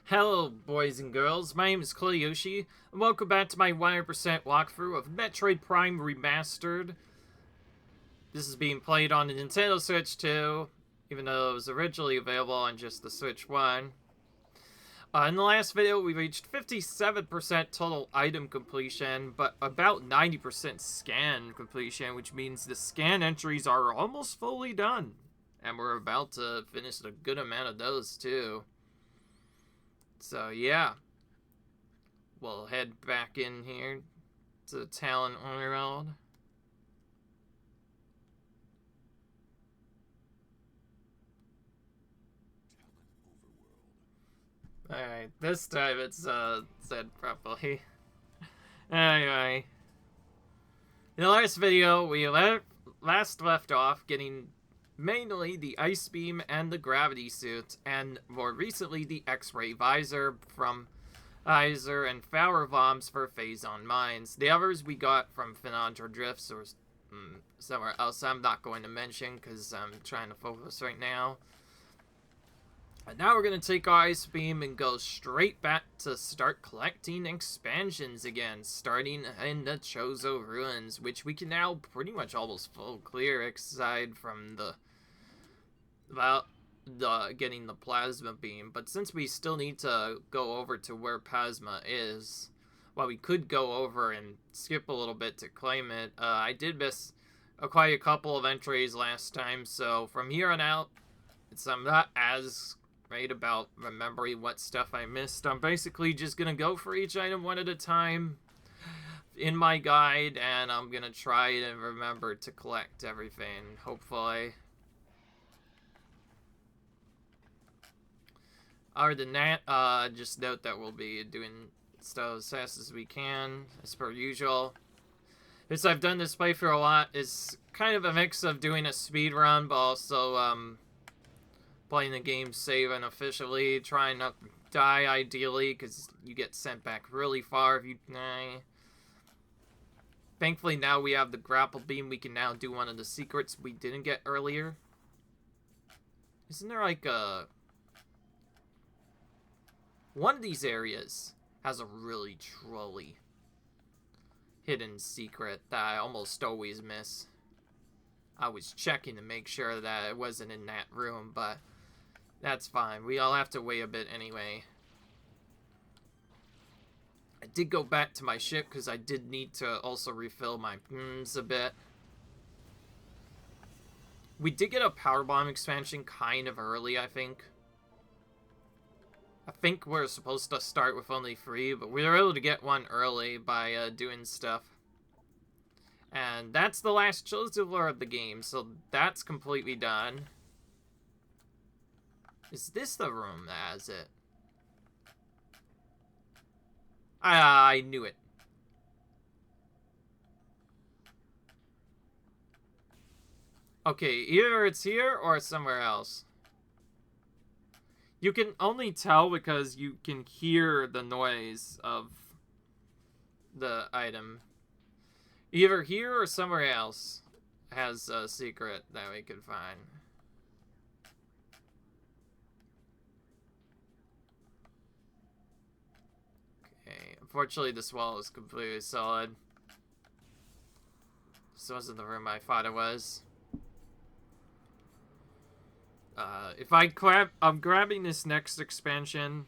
Hello, boys and girls. My name is Koyoshi, and welcome back to my 100% walkthrough of Metroid Prime Remastered. This is being played on the Nintendo Switch 2, even though it was originally available on just the Switch 1. In the last video, we reached 57% total item completion, but about 90% scan completion, which means the scan entries are almost fully done. And we're about to finish a good amount of those, too. So, yeah. We'll head back in here to the Talon Underworld. Alright, this time it's said properly. Anyway. In the last video, we last left off getting mainly the Ice Beam and the Gravity Suit, and more recently the X-Ray Visor from Visor and Flower Bombs for Phazon Mines. The others we got from Finandra Drifts or somewhere else I'm not going to mention because I'm trying to focus right now. And now we're going to take our Ice Beam and go straight back to start collecting expansions again, starting in the Chozo Ruins, which we can now pretty much almost full clear, aside from the getting the Plasma Beam. But since we still need to go over to where Plasma is, well, we could go over and skip a little bit to claim it. I did miss quite a couple of entries last time, so from here on out, I'm not as great about remembering what stuff I missed. I'm basically just gonna go for each item one at a time in my guide, and I'm gonna try and remember to collect everything, hopefully. Other than that, just note that we'll be doing stuff as fast as we can, as per usual. Since I've done this playthrough a lot, it's kind of a mix of doing a speed run, but also playing the game safe and officially, trying not to die ideally, because you get sent back really far if you die. Thankfully now we have the grapple beam, we can now do one of the secrets we didn't get earlier. Isn't there like a... One of these areas has a really trolly hidden secret that I almost always miss. I was checking to make sure that it wasn't in that room, but that's fine. We all have to wait a bit anyway. I did go back to my ship because I did need to also refill my a bit. We did get a power bomb expansion kind of early, I think. I think we're supposed to start with only 3, but we were able to get one early by doing stuff. And that's the last Chozo Lore of the game, so that's completely done. Is this the room that has it? I knew it. Okay, either it's here or it's somewhere else. You can only tell because you can hear the noise of the item. Either here or somewhere else has a secret that we can find. Okay, unfortunately this wall is completely solid. This wasn't the room I thought it was. If I'm grabbing this next expansion.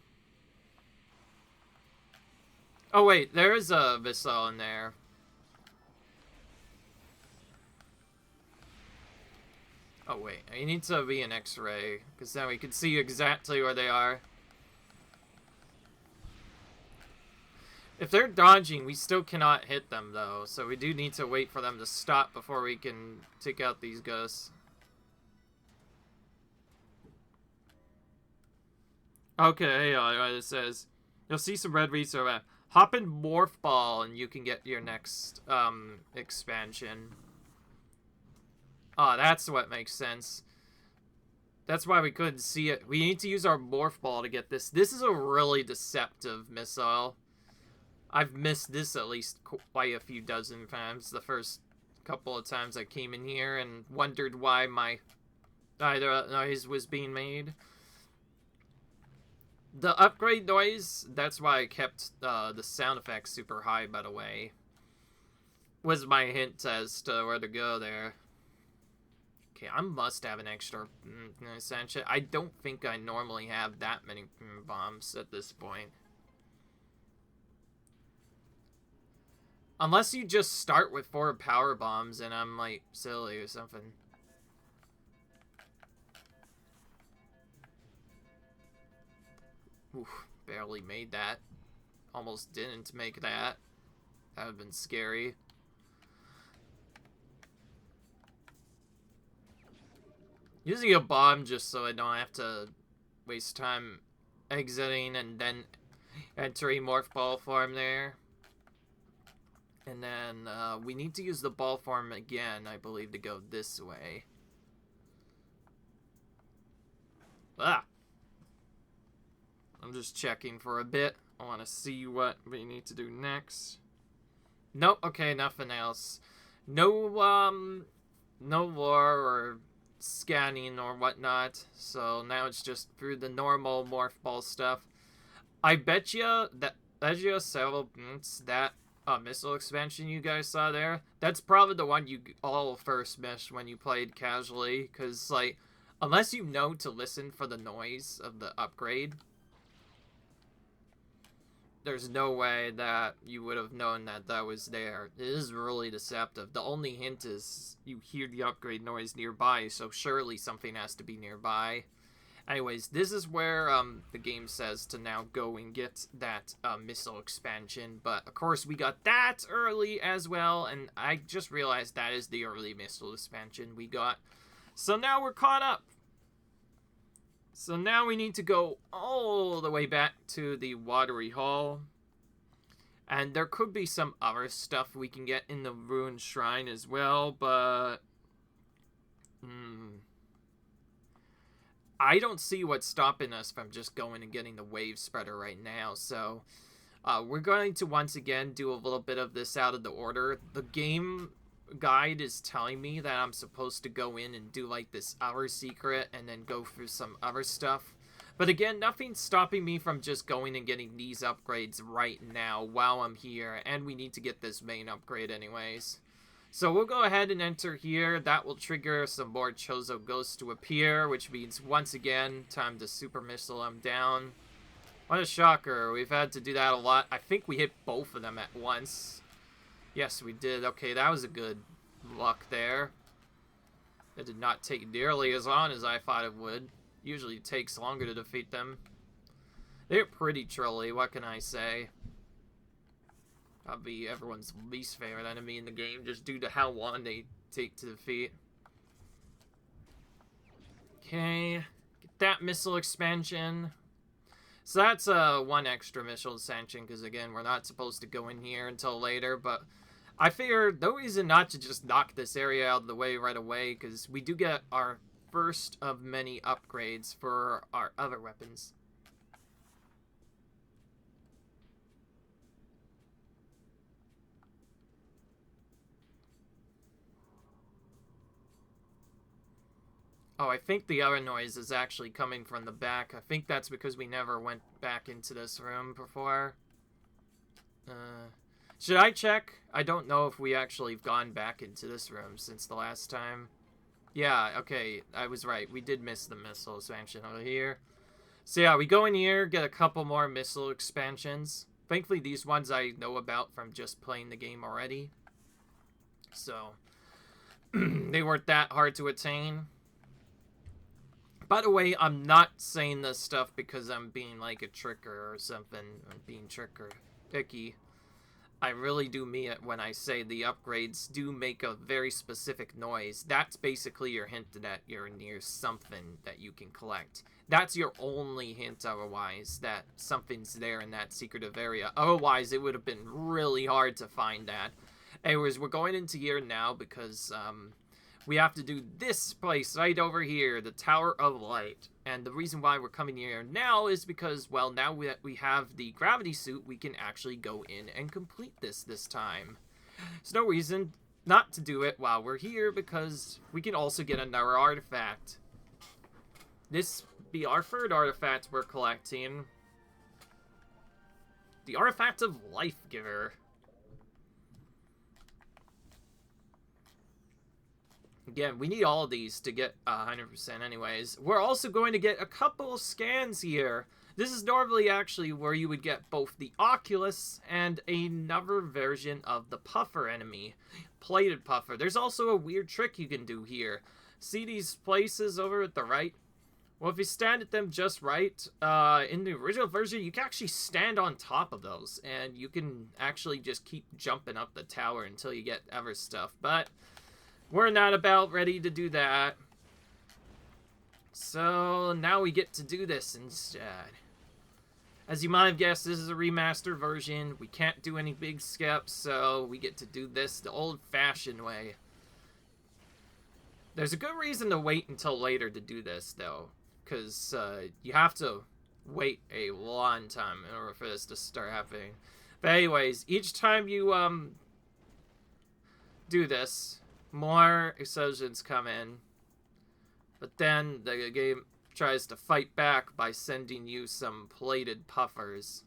Oh wait, there is a missile in there. Oh wait, I need to be an X-ray, because then we can see exactly where they are. If they're dodging, we still cannot hit them though, so we do need to wait for them to stop before we can take out these ghosts. Okay, it says, you'll see some red reeds around. Hop in Morph Ball and you can get your next expansion. Oh, that's what makes sense. That's why we couldn't see it. We need to use our Morph Ball to get this. This is a really deceptive missile. I've missed this at least quite a few dozen times. The first couple of times I came in here and wondered why my noise was being made. The upgrade noise, that's why I kept the sound effects super high, by the way. Was my hint as to where to go there. Okay, I must have an extra Sanchez. I don't think I normally have that many bombs at this point. Unless you just start with 4 power bombs and I'm like silly or something. Oof, barely made that. Almost didn't make that. That would have been scary. Using a bomb just so I don't have to waste time exiting and then entering morph ball form there. And then we need to use the ball form again, I believe, to go this way. Ah! I'm just checking for a bit. I want to see what we need to do next. Nope, okay, nothing else. No, no lore or scanning or whatnot. So now it's just through the normal morph ball stuff. I bet you several that missile expansion you guys saw there, that's probably the one you all first missed when you played casually, because, like, unless you know to listen for the noise of the upgrade, there's no way that you would have known that that was there. It is really deceptive. The only hint is you hear the upgrade noise nearby, so surely something has to be nearby. Anyways, this is where the game says to now go and get that missile expansion. But, of course, we got that early as well. And I just realized that is the early missile expansion we got. So now we're caught up. So now we need to go all the way back to the Watery Hall. And there could be some other stuff we can get in the Ruined Shrine as well, but I don't see what's stopping us from just going and getting the wave spreader right now. So we're going to once again do a little bit of this out of the order. The game guide is telling me that I'm supposed to go in and do like this hour secret and then go through some other stuff. But again, nothing's stopping me from just going and getting these upgrades right now while I'm here. And we need to get this main upgrade anyways. So we'll go ahead and enter here. That will trigger some more Chozo Ghosts to appear, which means once again, time to Super Missile them down. What a shocker. We've had to do that a lot. I think we hit both of them at once. Yes, we did. Okay, that was a good luck there. It did not take nearly as long as I thought it would. Usually it takes longer to defeat them. They're pretty trolly, what can I say? I'll be everyone's least favorite enemy in the game just due to how long they take to defeat. Okay, get that missile expansion. So that's one extra missile expansion because again, we're not supposed to go in here until later, but I figured no reason not to just knock this area out of the way right away because we do get our first of many upgrades for our other weapons. Oh, I think the other noise is actually coming from the back. I think that's because we never went back into this room before. Should I check? I don't know if we actually have gone back into this room since the last time. Yeah, okay, I was right. We did miss the missile expansion over here. So yeah, we go in here, get a couple more missile expansions. Thankfully, these ones I know about from just playing the game already. So, they weren't that hard to attain. By the way, I'm not saying this stuff because I'm being like a tricker or something. I'm being tricky. I really do mean it when I say the upgrades do make a very specific noise. That's basically your hint that you're near something that you can collect. That's your only hint otherwise, that something's there in that secretive area. Otherwise, it would have been really hard to find that. Anyways, we're going into here now because we have to do this place right over here, the Tower of Light. And the reason why we're coming here now is because, well, now that we have the gravity suit, we can actually go in and complete this time. There's no reason not to do it while we're here because we can also get another artifact. This be our third artifact we're collecting. The Artifact of Life Giver. Again, we need all of these to get 100% anyways. We're also going to get a couple scans here. This is normally actually where you would get both the Oculus and another version of the Puffer enemy. Plated Puffer. There's also a weird trick you can do here. See these places over at the right? Well, if you stand at them just right, in the original version, you can actually stand on top of those. And you can actually just keep jumping up the tower until you get other stuff. But we're not about ready to do that. So now we get to do this instead. As you might have guessed, this is a remastered version. We can't do any big skips, so we get to do this the old-fashioned way. There's a good reason to wait until later to do this, though. Because you have to wait a long time in order for this to start happening. But anyways, each time you do this, more explosions come in. But then the game tries to fight back by sending you some plated puffers.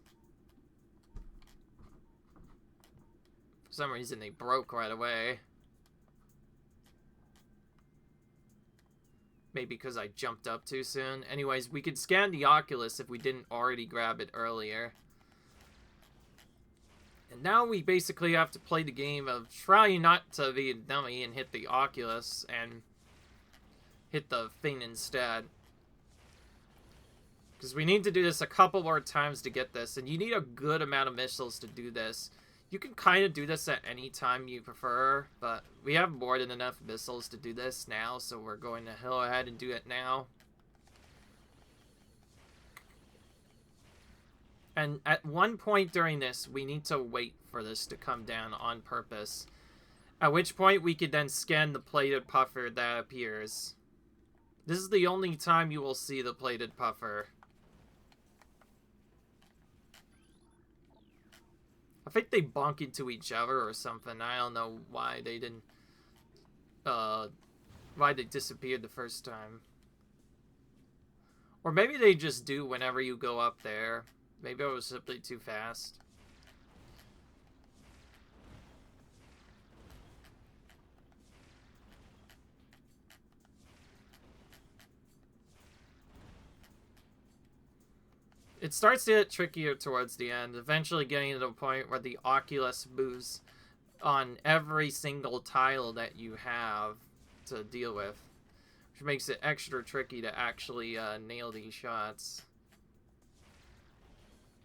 For some reason they broke right away. Maybe because I jumped up too soon. Anyways, we could scan the Oculus if we didn't already grab it earlier. And now we basically have to play the game of trying not to be a dummy and hit the Oculus and hit the thing instead. Because we need to do this a couple more times to get this. And you need a good amount of missiles to do this. You can kind of do this at any time you prefer. But we have more than enough missiles to do this now. So we're going to go ahead and do it now. And at one point during this, we need to wait for this to come down on purpose. At which point we could then scan the plated puffer that appears. This is the only time you will see the plated puffer. I think they bump into each other or something. I don't know why they didn't... why they disappeared the first time. Or maybe they just do whenever you go up there. Maybe I was simply too fast. It starts to get trickier towards the end, eventually getting to the point where the Oculus moves on every single tile that you have to deal with, which makes it extra tricky to actually nail these shots.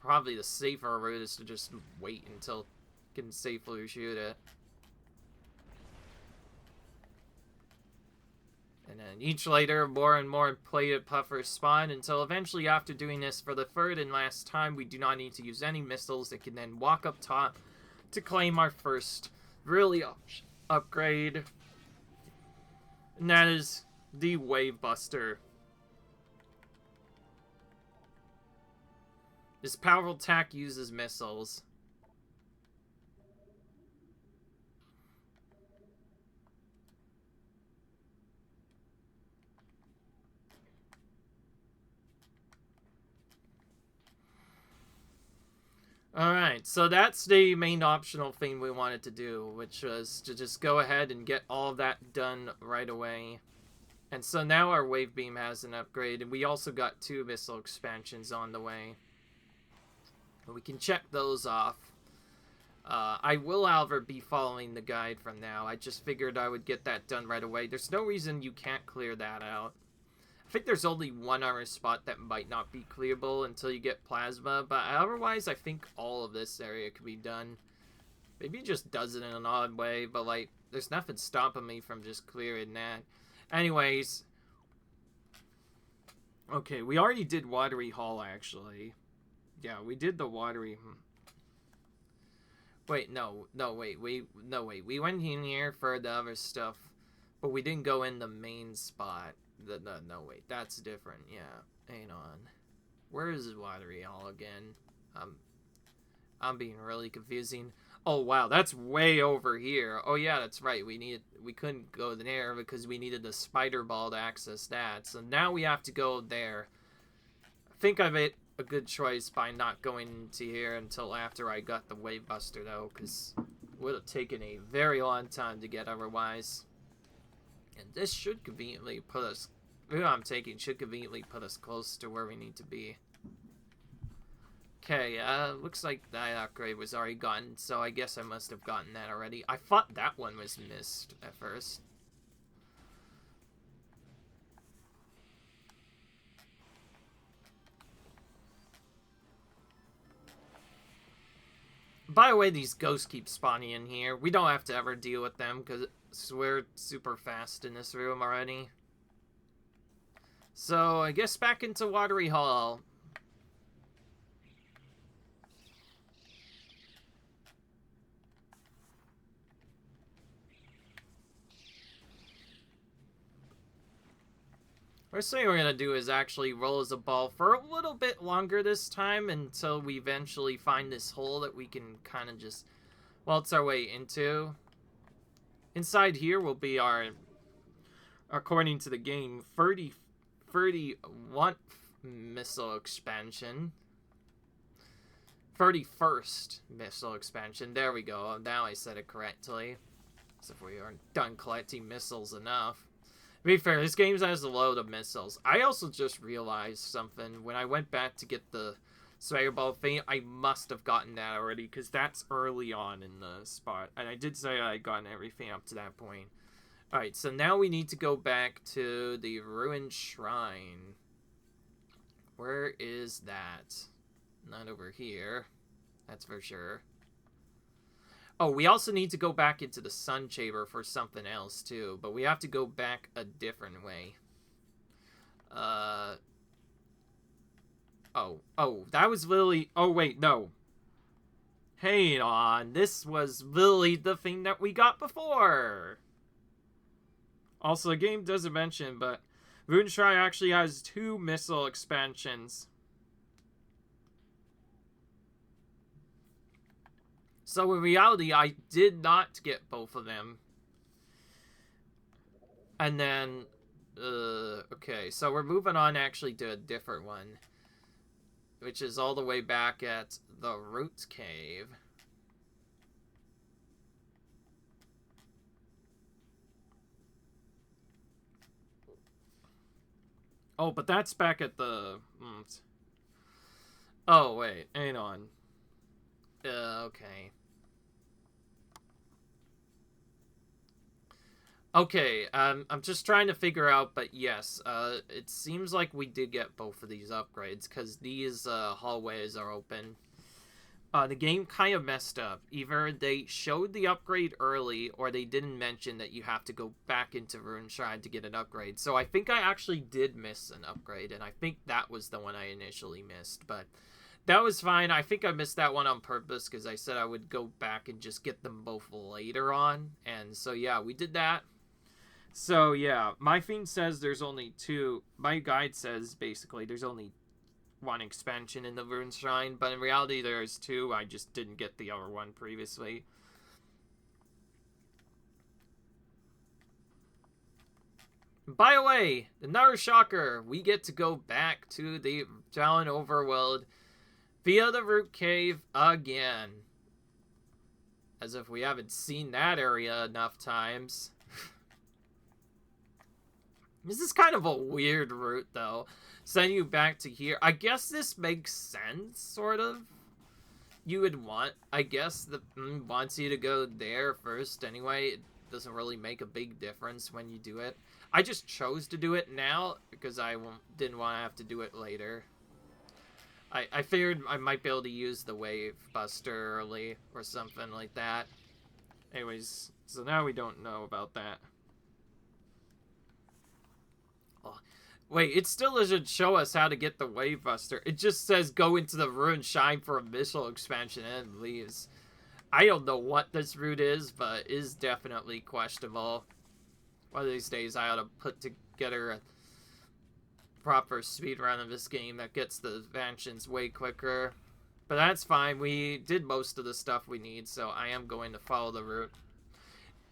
Probably the safer route is to just wait until you can safely shoot it. And then each later, more and more plated puffers spawn until eventually after doing this for the third and last time, we do not need to use any missiles that can then walk up top to claim our first really upgrade. And that is the Wave Buster. This powerful attack uses missiles. Alright, so that's the main optional thing we wanted to do, which was to just go ahead and get all of that done right away. And so now our Wave Beam has an upgrade, and we also got 2 missile expansions on the way. We can check those off. I will, however, be following the guide from now. I just figured I would get that done right away. There's no reason you can't clear that out. I think there's only one other spot that might not be clearable until you get plasma, but otherwise I think all of this area could be done. Maybe it just does it in an odd way, but like, there's nothing stopping me from just clearing that. Anyways. Okay, we already did Watery Hall, actually. Yeah, we did the Watery... Wait, wait. We went in here for the other stuff, but we didn't go in the main spot. No, wait, that's different. Yeah, hang on. Where is Watery Hall again? I'm being really confusing. Oh wow, that's way over here. Oh yeah, that's right. We couldn't go there because we needed the spider ball to access that. So now we have to go there. I think a good choice by not going into here until after I got the Wave Buster, though, because it would have taken a very long time to get otherwise. And this should conveniently put us... The route I'm taking should conveniently put us close to where we need to be. Okay, looks like that upgrade was already gotten, so I guess I must have gotten that already. I thought that one was missed at first. By the way, these ghosts keep spawning in here. We don't have to ever deal with them, because we're super fast in this room already. So, I guess back into Watery Hall. First thing we're going to do is actually roll as a ball for a little bit longer this time until we eventually find this hole that we can kind of just waltz our way into. Inside here will be our, according to the game, 31st missile expansion. 31st missile expansion. There we go. Now I said it correctly. As if we aren't done collecting missiles enough. To be fair, this game has a load of missiles. I also just realized something. When I went back to get the Swagger Ball thing, I must have gotten that already, because that's early on in the spot. And I did say I'd gotten everything up to that point. Alright, so now we need to go back to the Ruined Shrine. Where is that? Not over here. That's for sure. Oh, we also need to go back into the Sun Chamber for something else, too. But we have to go back a different way. Oh, that was literally... Oh, wait, no. Hang on. This was literally the thing that we got before. Also, the game doesn't mention, but Ruined Shrine actually has 2 missile expansions. So in reality, I did not get both of them. And then, okay, so we're moving on actually to a different one, which is all the way back at the Root Cave. Oh, but that's back at the... Oh, wait, hang on. Okay. Okay, I'm just trying to figure out, but yes, it seems like we did get both of these upgrades, because these, hallways are open. The game kind of messed up. Either they showed the upgrade early, or they didn't mention that you have to go back into Ruined Shrine to get an upgrade. So I think I actually did miss an upgrade, and I think that was the one I initially missed, but... That was fine. I think I missed that one on purpose because I said I would go back and just get them both later on. And so, yeah, we did that. So, yeah, my thing says there's only 2. My guide says, basically, there's only 1 expansion in the Ruined Shrine. But in reality, there's 2. I just didn't get the other one previously. By the way, another shocker. We get to go back to the Talon Overworld via the Root Cave again. As if we haven't seen that area enough times. This is kind of a weird route, though. Sending you back to here. I guess this makes sense, sort of. You would want, I guess, wants you to go there first anyway. It doesn't really make a big difference when you do it. I just chose to do it now because I didn't want to have to do it later. I figured I might be able to use the Wave Buster early or something like that. Anyways, so now we don't know about that. Oh, wait, it still doesn't show us how to get the Wave Buster. It just says go into the Ruined Shrine for a missile expansion and leaves. I don't know what this route is, but it is definitely questionable. One of these days I ought to put together a proper speedrun of this game that gets the expansions way quicker. But that's fine. We did most of the stuff we need, so I am going to follow the route.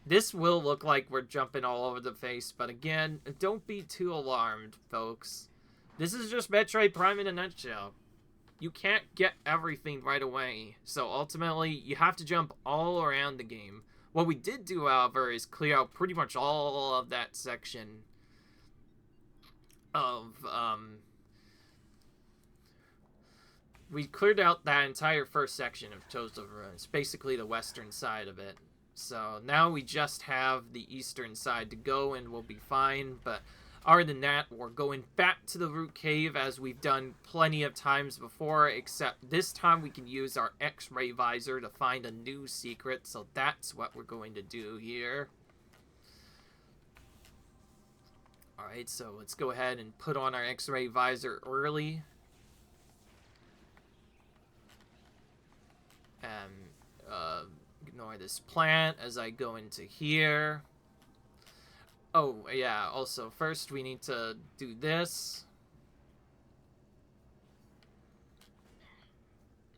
This will look like we're jumping all over the place, but again, don't be too alarmed, folks. This is just Metroid Prime in a nutshell. you can't get everything right away. So ultimately, you have to jump all around the game. What we did do, however, is clear out pretty much all of that section of, we cleared out that entire first section of Toes of Ruins, basically the western side of it. So now we just have the eastern side to go and we'll be fine, but other than that, we're going back to the root cave as we've done plenty of times before, except this time we can use our X-ray visor to find a new secret, so that's what we're going to do here. Alright, so let's go ahead and put on our X-ray visor early. And ignore this plant as I go into here. Oh, yeah, also, first we need to do this.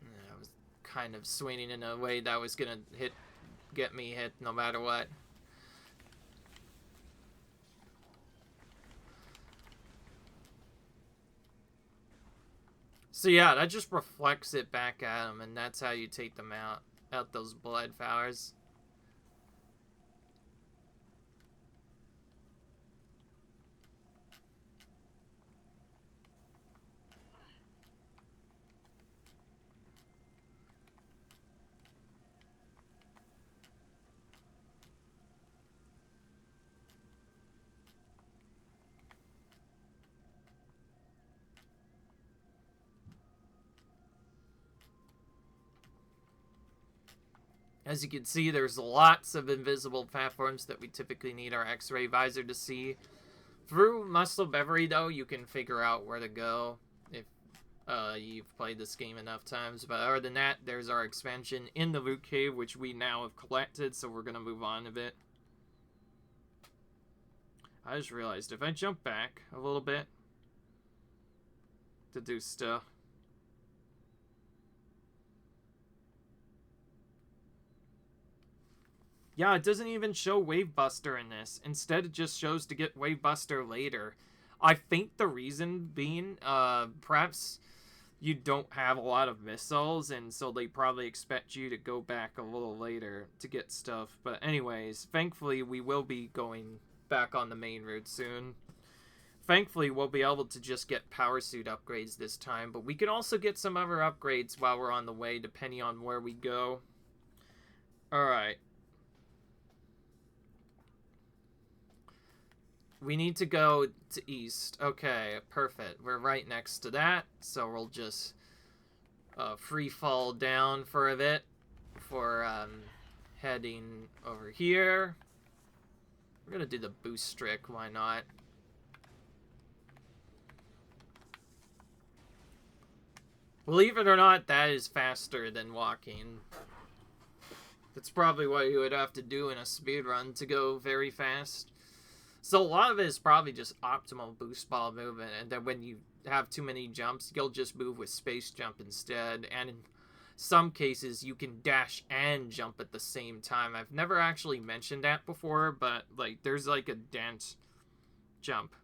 I was kind of swinging in a way that was gonna get me hit no matter what. So yeah, that just reflects it back at them, and that's how you take them out those blood flowers. As you can see, there's lots of invisible platforms that we typically need our X-ray visor to see. Through Muscle Beverly, though, you can figure out where to go if you've played this game enough times. But other than that, there's our expansion in the Loot Cave, which we now have collected, so we're going to move on a bit. I just realized, if I jump back a little bit to do stuff... Yeah, it doesn't even show Wave Buster in this. Instead, it just shows to get Wave Buster later. I think the reason being, perhaps you don't have a lot of missiles, and so they probably expect you to go back a little later to get stuff. But anyways, thankfully, we will be going back on the main route soon. Thankfully, we'll be able to just get power suit upgrades this time, but we can also get some other upgrades while we're on the way, depending on where we go. Alright. We need to go to east. Okay, perfect. We're right next to that, so we'll just free fall down for a bit before heading over here. We're gonna do the boost trick, why not? Believe it or not, that is faster than walking. That's probably what you would have to do in a speedrun to go very fast. So a lot of it is probably just optimal boost ball movement, and then when you have too many jumps, you'll just move with space jump instead, and in some cases you can dash and jump at the same time. I've never actually mentioned that before, but like there's like a dance jump.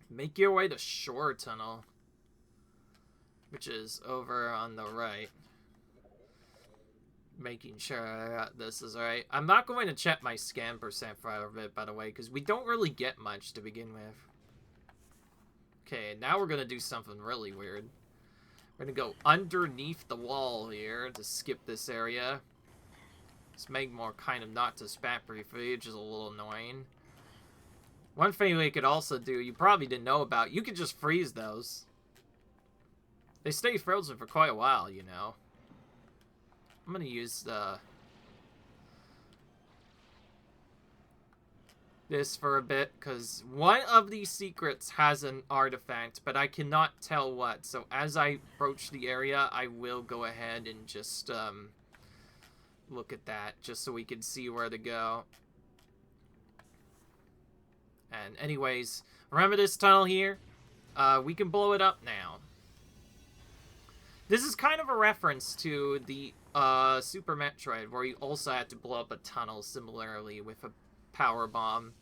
Make your way to Shore Tunnel, which is over on the right. Making sure this is right. I'm not going to check my scan percent for a bit, by the way, because we don't really get much to begin with. Okay, now we're going to do something really weird. We're going to go underneath the wall here to skip this area. This Magmore kind of knocked us back briefly, which is a little annoying. One thing we could also do, you probably didn't know about, you could just freeze those. They stay frozen for quite a while, you know. I'm gonna use this for a bit, because one of these secrets has an artifact, but I cannot tell what. So as I approach the area, I will go ahead and just look at that, just so we can see where to go. And anyways, remember this tunnel here? We can blow it up now. This is kind of a reference to the Super Metroid, where you also had to blow up a tunnel similarly with a power bomb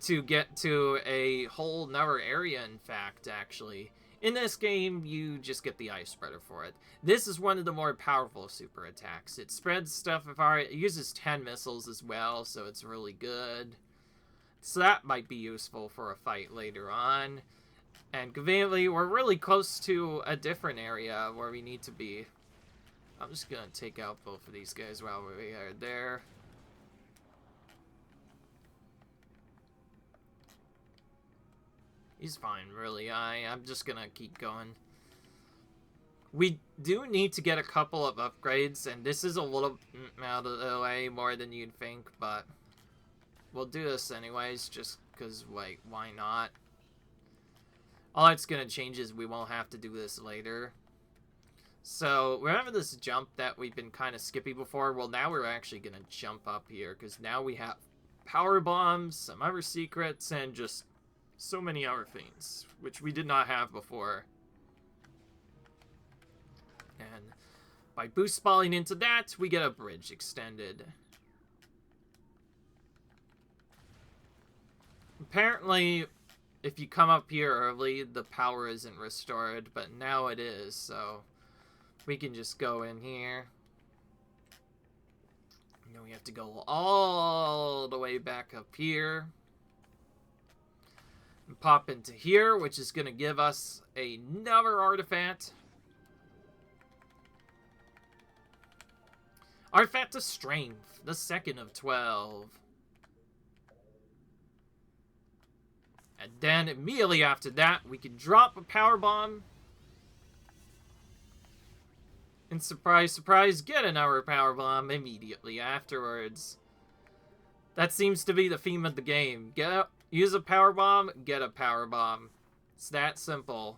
to get to a whole nother area, in fact, actually. In this game, you just get the ice spreader for it. This is one of the more powerful super attacks. It spreads stuff apart. It uses 10 missiles as well, so it's really good. So that might be useful for a fight later on. And conveniently, we're really close to a different area where we need to be. I'm just gonna take out both of these guys while we are there. He's fine, really. I'm just gonna keep going. We do need to get a couple of upgrades, and this is a little out of the way more than you'd think, but we'll do this anyways, just because, like, why not? All it's gonna change is we won't have to do this later. So, remember this jump that we've been kind of skipping before? Well, now we're actually gonna jump up here, because now we have power bombs, some other secrets, and just so many other things, which we did not have before. And by boost balling into that, we get a bridge extended. Apparently, if you come up here early, the power isn't restored, but now it is, so we can just go in here. And then we have to go all the way back up here. And pop into here, which is going to give us another artifact. Artifact of Strength, the second of 12. And then immediately after that, we can drop a power bomb. And surprise, surprise, get another power bomb immediately afterwards. That seems to be the theme of the game. Use a power bomb, get a power bomb. It's that simple.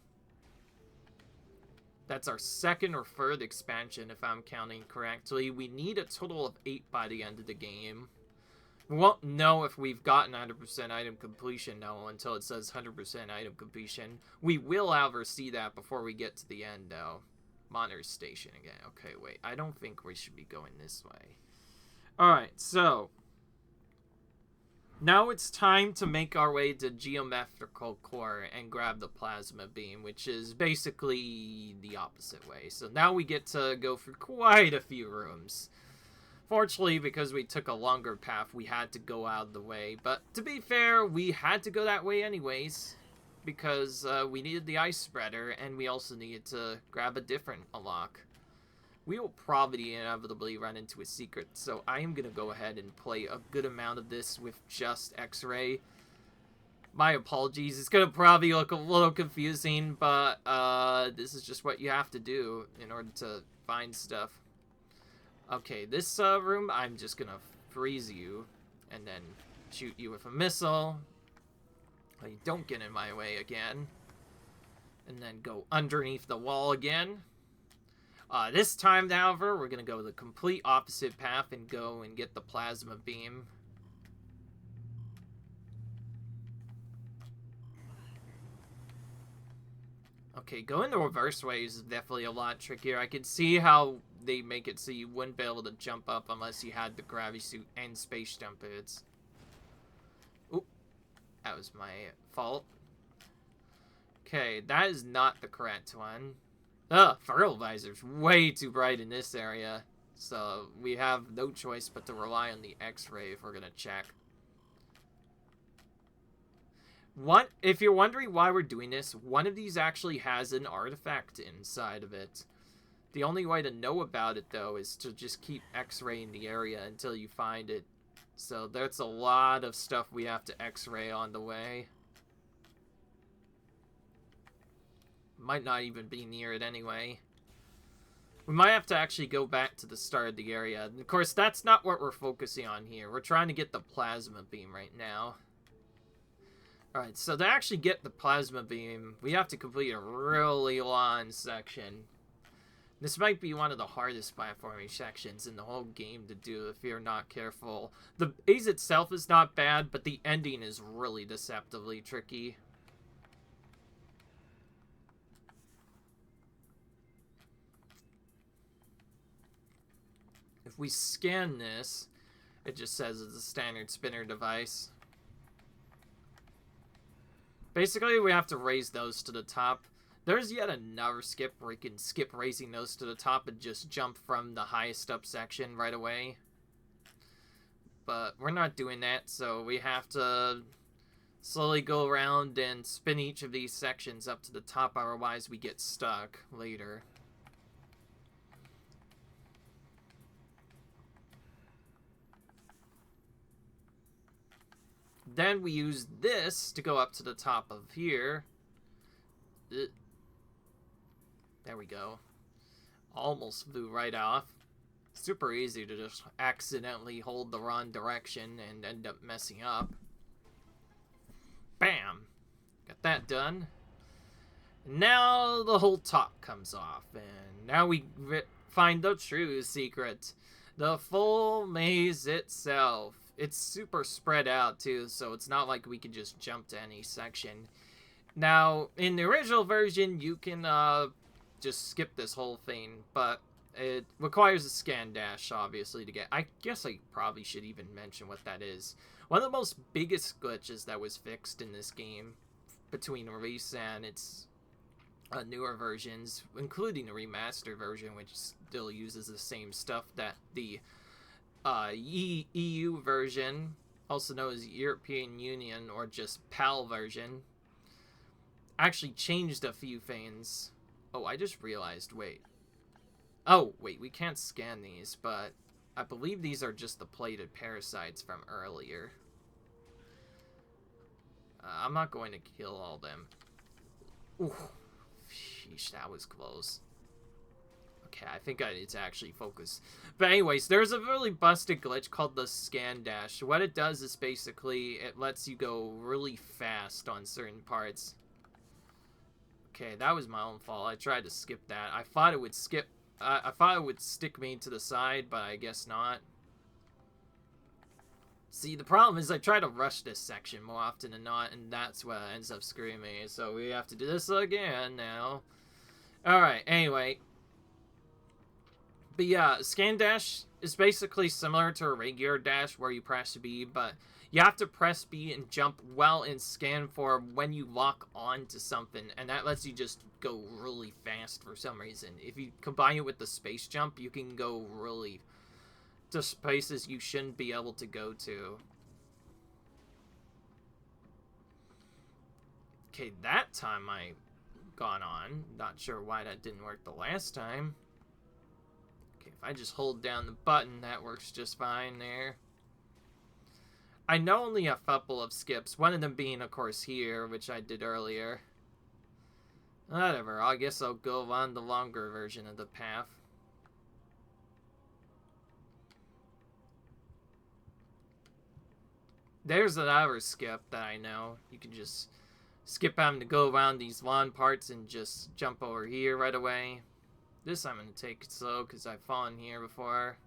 That's our second or third expansion, if I'm counting correctly. We need a total of 8 by the end of the game. We won't know if we've gotten 100% item completion, though, until it says 100% item completion. We will, however, see that before we get to the end, though. Monitor Station again. Okay, wait. I don't think we should be going this way. Alright, so now it's time to make our way to Geometrical Core and grab the Plasma Beam, which is basically the opposite way. So now we get to go through quite a few rooms. Fortunately, because we took a longer path, we had to go out of the way. But to be fair, we had to go that way anyways, because we needed the ice spreader, and we also needed to grab a different unlock. We will probably inevitably run into a secret, so I am going to go ahead and play a good amount of this with just X-Ray. My apologies, it's going to probably look a little confusing, but this is just what you have to do in order to find stuff. Okay, this room, I'm just going to freeze you and then shoot you with a missile. You don't get in my way again. And then go underneath the wall again. This time, however, we're going to go the complete opposite path and go and get the Plasma Beam. Okay, going the reverse way is definitely a lot trickier. I can see how they make it so you wouldn't be able to jump up unless you had the gravity suit and space jumpers. Oop, that was my fault. Okay, that is not the correct one. Ugh, thermal visor's way too bright in this area. So we have no choice but to rely on the X-ray if we're gonna check. If you're wondering why we're doing this, one of these actually has an artifact inside of it. The only way to know about it, though, is to just keep X-raying the area until you find it. So there's a lot of stuff we have to X-ray on the way. Might not even be near it anyway. We might have to actually go back to the start of the area. And of course, that's not what we're focusing on here. We're trying to get the Plasma Beam right now. Alright, so to actually get the Plasma Beam, we have to complete a really long section. This might be one of the hardest platforming sections in the whole game to do if you're not careful. The maze itself is not bad, but the ending is really deceptively tricky. we scan this, it just says it's a standard spinner device. Basically, we have to raise those to the top. There's yet another skip where you can skip raising those to the top and just jump from the highest up section right away. But we're not doing that, so we have to slowly go around and spin each of these sections up to the top, otherwise we get stuck later. Then we use this to go up to the top of here. There we go. Almost flew right off. Super easy to just accidentally hold the wrong direction and end up messing up. Bam! Got that done. Now the whole top comes off, and now we find the true secret. The full maze itself. It's super spread out too, so it's not like we can just jump to any section. Now, in the original version, you can just skip this whole thing, but it requires a scan dash, obviously, to get. I guess I probably should even mention what that is. One of the most biggest glitches that was fixed in this game between release and its newer versions, including the remastered version, which still uses the same stuff that the EU version, also known as European Union or just PAL version, actually changed a few things. Oh, I just realized, wait. Oh, wait, we can't scan these, but I believe these are just the plated parasites from earlier. I'm not going to kill all them. Ooh, sheesh, that was close. Okay, I think I need to actually focus. But anyways, there's a really busted glitch called the scan dash. What it does is basically it lets you go really fast on certain parts. Okay, that was my own fault. I tried to skip that. I thought it would skip. I thought it would stick me to the side, but I guess not. See, the problem is I try to rush this section more often than not, and that's what ends up screwing me. So we have to do this again now. Alright, anyway. But yeah, scan dash is basically similar to a regular dash where you press B, but you have to press B and jump well in scan for when you lock on to something, and that lets you just go really fast for some reason. If you combine it with the space jump, you can go really to places you shouldn't be able to go to. Okay, that time I got on. Not sure why that didn't work the last time. Okay, if I just hold down the button, that works just fine there. I know only a couple of skips, one of them being, of course, here, which I did earlier. Whatever, I guess I'll go on the longer version of the path. There's another skip that I know. You can just skip having to go around these lawn parts and just jump over here right away. This I'm going to take it slow because I've fallen here before.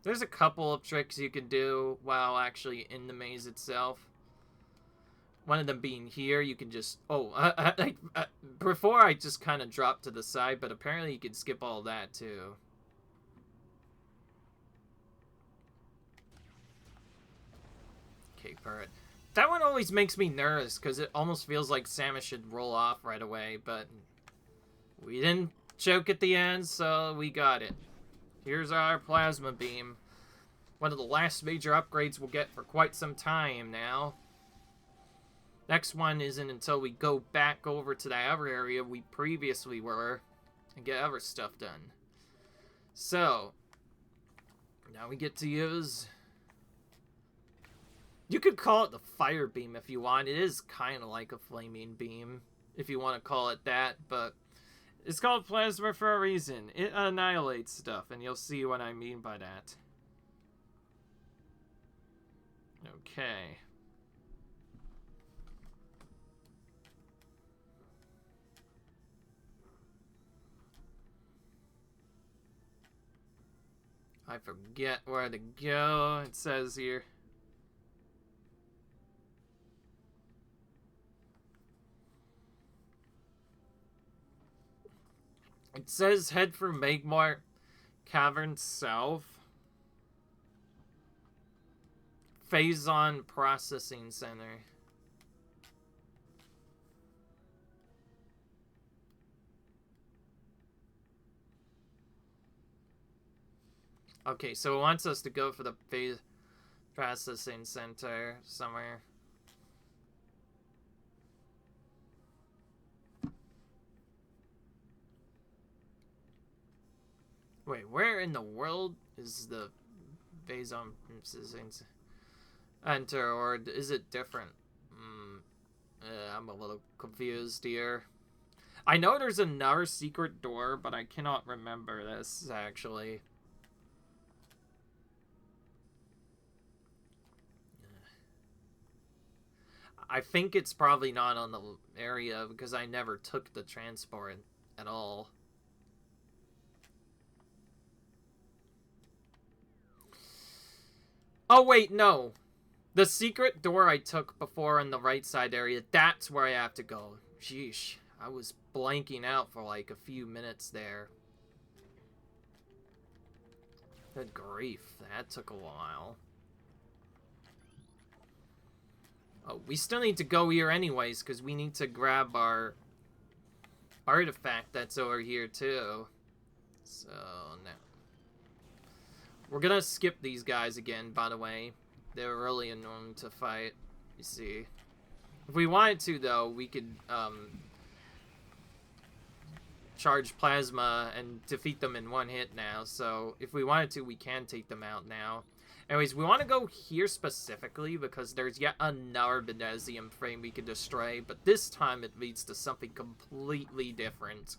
There's a couple of tricks you can do while actually in the maze itself. One of them being here, you can just... Oh, before I just kind of dropped to the side, but apparently you can skip all that too. Okay, perfect. That one always makes me nervous because it almost feels like Samus should roll off right away, but we didn't choke at the end, so we got it. Here's our plasma beam. One of the last major upgrades we'll get for quite some time now. Next one isn't until we go back over to that other area we previously were and get other stuff done. So, now we get to use... You could call it the fire beam if you want. It is kind of like a flaming beam, if you want to call it that, but it's called plasma for a reason. It annihilates stuff, and you'll see what I mean by that. Okay. I forget where to go. It says here. It says head for Magmar. Cavern South. Phazon Processing Center. Okay, so it wants us to go for the Phase Processing Center somewhere. Wait, where in the world is the Phazon Processing Center, or is it different? I'm a little confused here. I know there's another secret door, but I cannot remember this, actually. I think it's probably not on the area because I never took the transport at all. Oh, wait, no. The secret door I took before in the right side area, that's where I have to go. Sheesh, I was blanking out for like a few minutes there. Good grief, that took a while. Oh, we still need to go here anyways, because we need to grab our artifact that's over here too. So, now. We're gonna skip these guys again, by the way. They're really annoying to fight, you see. If we wanted to, though, we could, charge plasma and defeat them in one hit now. So, if we wanted to, we can take them out now. Anyways, we want to go here specifically because there's yet another Benesium frame we could destroy, but this time it leads to something completely different.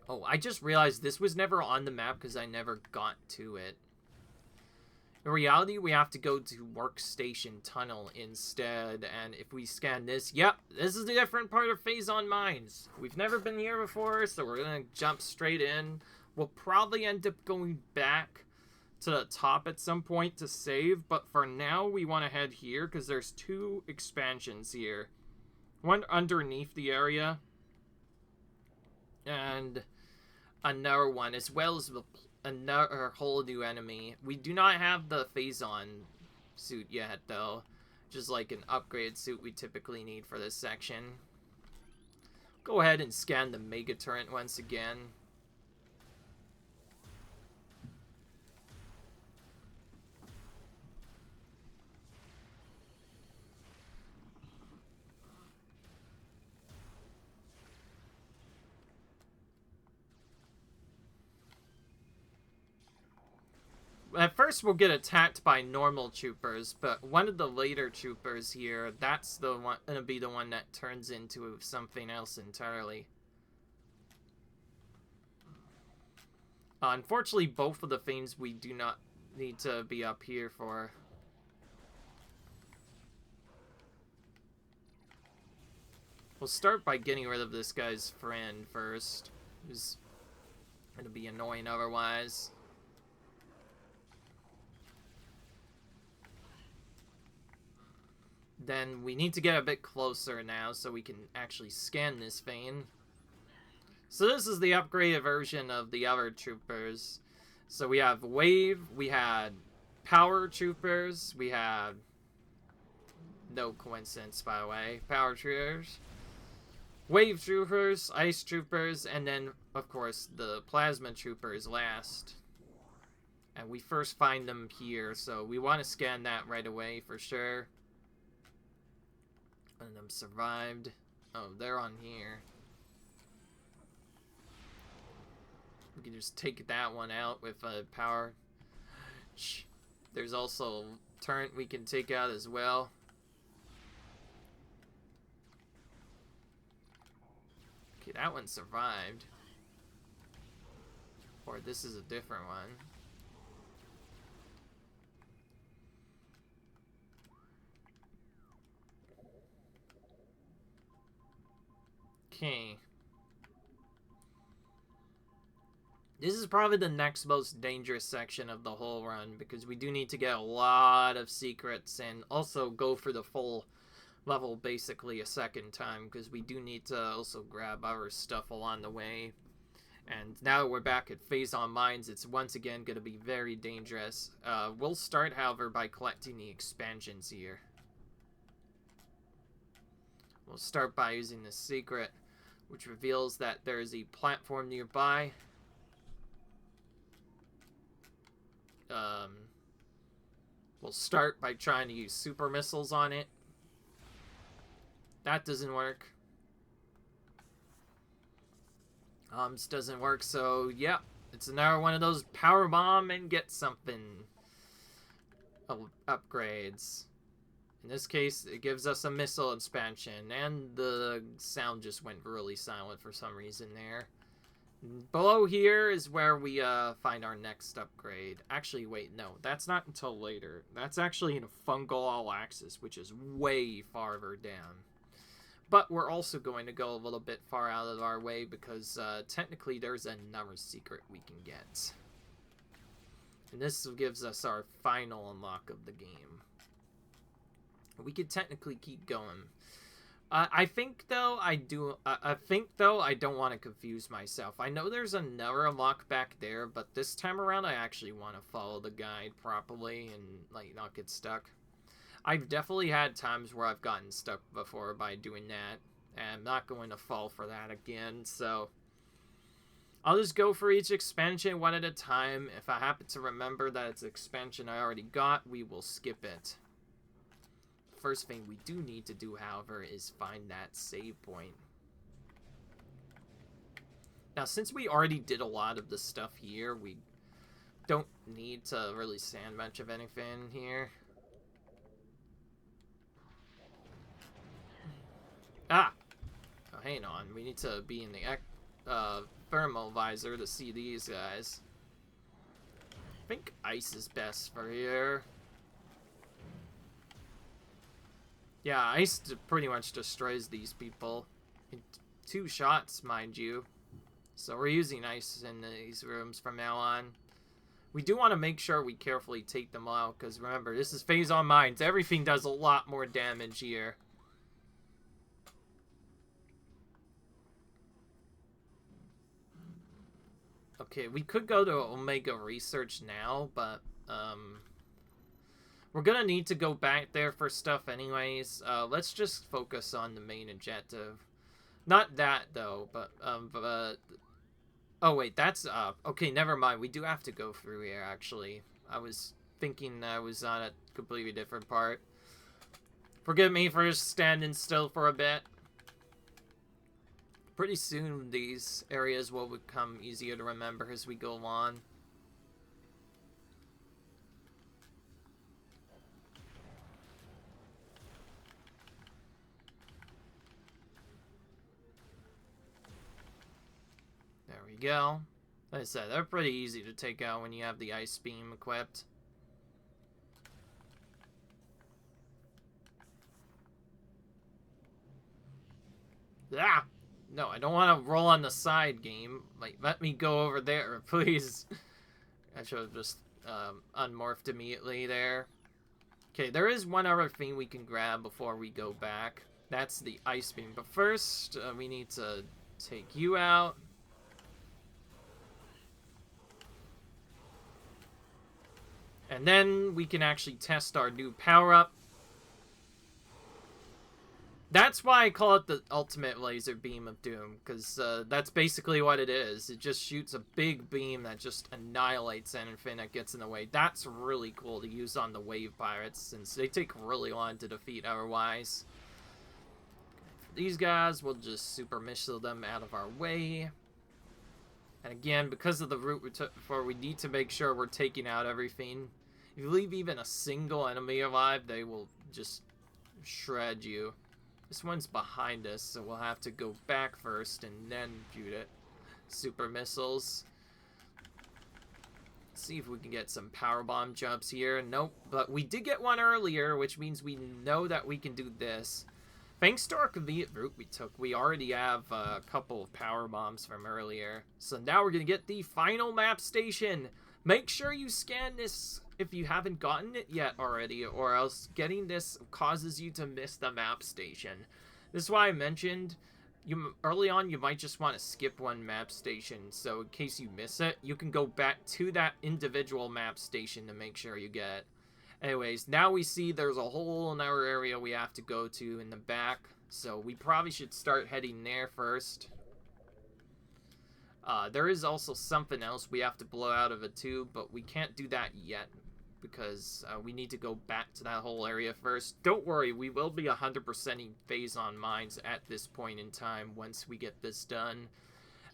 Oh, I just realized this was never on the map because I never got to it. In reality, we have to go to Workstation Tunnel instead, and if we scan this, yep, this is a different part of Phazon Mines. We've never been here before, so we're gonna jump straight in. We'll probably end up going back to the top at some point to save, but for now, we want to head here, because there's two expansions here. One underneath the area, and another one, as well as another whole new enemy. We do not have the Phazon suit yet, though. Just like an upgrade suit we typically need for this section. Go ahead and scan the Mega Turret once again. At first, we'll get attacked by normal troopers, but one of the later troopers here, that's the one gonna be the one that turns into something else entirely. Unfortunately, both of the things we do not need to be up here for. We'll start by getting rid of this guy's friend first, who's gonna be annoying otherwise. Then we need to get a bit closer now so we can actually scan this vein. So this is the upgraded version of the other troopers. So we have Wave, we had Power Troopers, we had... No coincidence, by the way. Power Troopers, Wave Troopers, Ice Troopers, and then, of course, the Plasma Troopers last. And we first find them here, so we want to scan that right away for sure. None of them survived. Oh, they're on here. We can just take that one out with power. There's also a turret we can take out as well. Okay, that one survived. Or this is a different one. Okay. This is probably the next most dangerous section of the whole run, because we do need to get a lot of secrets and also go for the full level basically a second time, because we do need to also grab our stuff along the way. And now we're back at Phase on Mines. It's once again going to be very dangerous. We'll start, however, by collecting the expansions here. We'll start by using the secret, which reveals that there is a platform nearby. We'll start by trying to use super missiles on it. That doesn't work. This doesn't work, so yeah, it's another one of those power bomb and get something upgrades. In this case, it gives us a missile expansion, and the sound just went really silent for some reason there. Below here is where we find our next upgrade. Actually, wait, no, that's not until later. That's actually in a fungal all-axis, which is way farther down. But we're also going to go a little bit far out of our way because technically there's another secret we can get. And this gives us our final unlock of the game. We could technically keep going. I think though I don't want to confuse myself. I know there's another unlock back there, but this time around I actually want to follow the guide properly and like not get stuck. I've definitely had times where I've gotten stuck before by doing that, and I'm not going to fall for that again, so I'll just go for each expansion one at a time. If I happen to remember that it's an expansion I already got, we will skip it. First thing we do need to do, however, is find that save point. Now, since we already did a lot of the stuff here, we don't need to really sand much of anything here. Ah! Oh, hang on. We need to be in the thermal visor to see these guys. I think ice is best for here. Yeah, ice pretty much destroys these people. In 2 shots, mind you. So we're using ice in these rooms from now on. We do want to make sure we carefully take them out, because remember, this is Phase on Mines. Everything does a lot more damage here. Okay, we could go to Omega Research now, but we're gonna need to go back there for stuff anyways. Let's just focus on the main objective. Not that though, but oh wait, that's okay, never mind. We do have to go through here actually. I was thinking I was on a completely different part. Forgive me for just standing still for a bit. Pretty soon these areas will become easier to remember as we go on. There we go. Like I said, they're pretty easy to take out when you have the ice beam equipped. Ah! No, I don't want to roll on the side, game. Like, let me go over there, please. I should have just unmorphed immediately there. Okay, there is one other thing we can grab before we go back. That's the ice beam. But first, we need to take you out. And then we can actually test our new power-up. That's why I call it the ultimate laser beam of doom, because that's basically what it is. It just shoots a big beam that just annihilates anything that gets in the way. That's really cool to use on the wave pirates, since they take really long to defeat otherwise. These guys, we'll just super missile them out of our way. And again, because of the route we took before, we need to make sure we're taking out everything. If you leave even a single enemy alive, they will just shred you. This one's behind us, so we'll have to go back first and then shoot it. Super missiles. Let's see if we can get some power bomb jumps here. Nope, but we did get one earlier, which means we know that we can do this. Thanks to our convenient route we took, we already have a couple of power bombs from earlier. So now we're going to get the final map station. Make sure you scan this if you haven't gotten it yet already, or else getting this causes you to miss the map station. This is why I mentioned early on, you might just want to skip one map station, so in case you miss it, you can go back to that individual map station to make sure you get it. Anyways, now we see there's a whole another area we have to go to in the back, so we probably should start heading there first. There is also something else we have to blow out of a tube, but we can't do that yet because we need to go back to that whole area first. Don't worry, we will be 100%ing Phazon mines at this point in time once we get this done.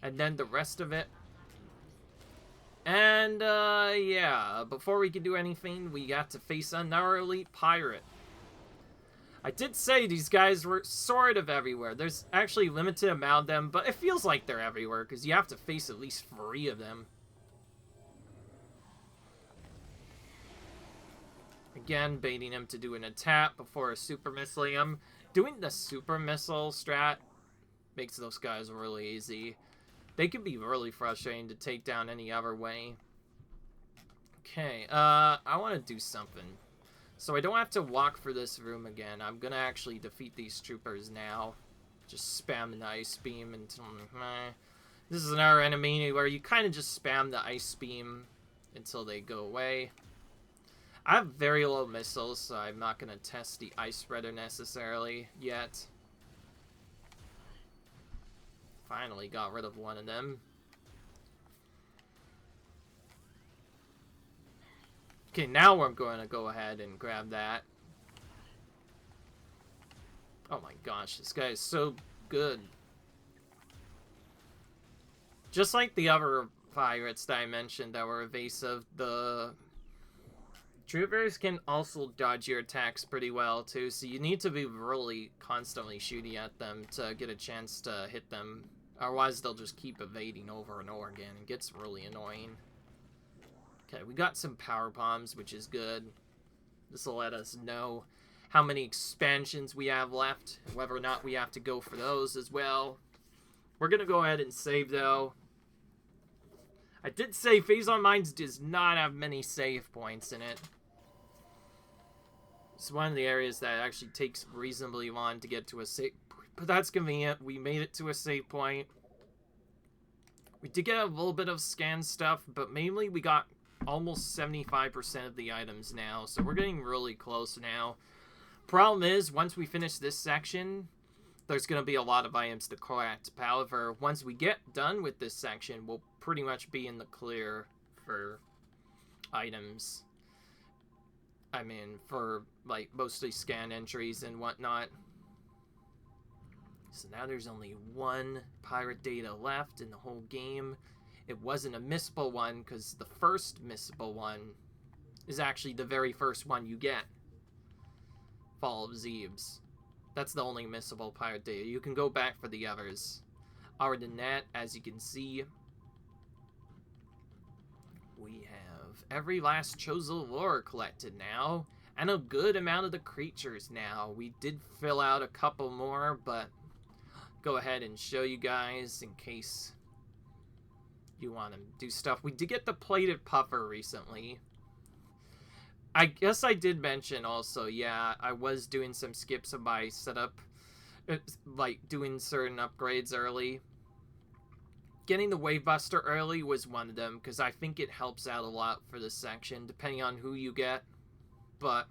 And then the rest of it. And, yeah, before we can do anything, we got to face another elite pirate. I did say these guys were sort of everywhere. There's actually a limited amount of them, but it feels like they're everywhere, because you have to face at least 3 of them. Again, baiting him to do an attack before super missiling him. Doing the super missile strat makes those guys really easy. They can be really frustrating to take down any other way. Okay, I want to do something. So I don't have to walk for this room again. I'm gonna actually defeat these troopers now. Just spam the ice beam until... This is another enemy where you kind of just spam the ice beam until they go away. I have very low missiles, so I'm not gonna test the ice spreader necessarily yet. Finally got rid of one of them. Okay, now I'm going to go ahead and grab that. Oh my gosh, this guy is so good. Just like the other pirates that I mentioned that were evasive, the troopers can also dodge your attacks pretty well too, so you need to be really constantly shooting at them to get a chance to hit them. Otherwise, they'll just keep evading over and over again. It gets really annoying. Okay, we got some power bombs, which is good. This will let us know how many expansions we have left, and whether or not we have to go for those as well. We're going to go ahead and save, though. I did say Phazon Mines does not have many save points in it. It's one of the areas that actually takes reasonably long to get to a save. But that's convenient. We made it to a save point. We did get a little bit of scan stuff, but mainly we got almost 75% of the items now. So we're getting really close now. Problem is, once we finish this section, there's going to be a lot of items to collect. However, once we get done with this section, we'll pretty much be in the clear for items. I mean, for, like, mostly scan entries and whatnot. So now there's only one pirate data left in the whole game. It wasn't a missable one, because the first missable one is actually the very first one you get. Fall of Zebes. That's the only missable pirate data. You can go back for the others. Other than that, as you can see, we have every last chosen lore collected now, and a good amount of the creatures now. We did fill out a couple more, but go ahead and show you guys in case you want to do stuff. We did get the plated puffer recently. I guess I did mention also, yeah, I was doing some skips of my setup, like doing certain upgrades early. Getting the Wave Buster early was one of them, because I think it helps out a lot for this section, depending on who you get. But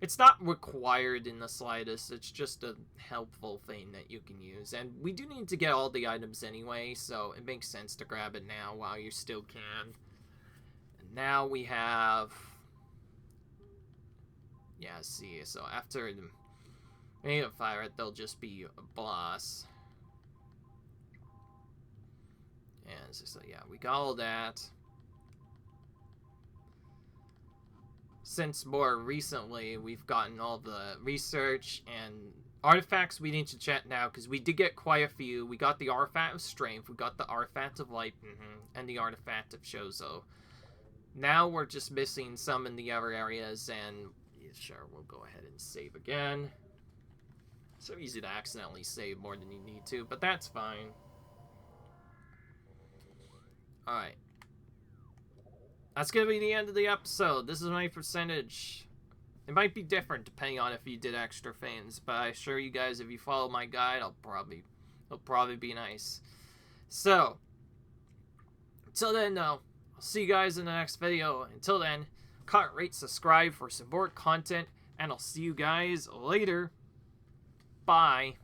it's not required in the slightest, it's just a helpful thing that you can use. And we do need to get all the items anyway, so it makes sense to grab it now while you still can. And now we have... Yeah, see, so after the fire it, they'll just be a boss. And so yeah, we got all that. Since more recently, we've gotten all the research and artifacts we need to check now, because we did get quite a few. We got the Artifact of Strength, we got the Artifact of Light, and the Artifact of Chozo. Now we're just missing some in the other areas, and sure, we'll go ahead and save again. So easy to accidentally save more than you need to, but that's fine. Alright. That's going to be the end of the episode. This is my percentage. It might be different depending on if you did extra things, but I assure you guys, if you follow my guide, I'll probably It'll probably be nice. So, until then, though, I'll see you guys in the next video. Until then, comment, rate, subscribe for some more content, and I'll see you guys later. Bye.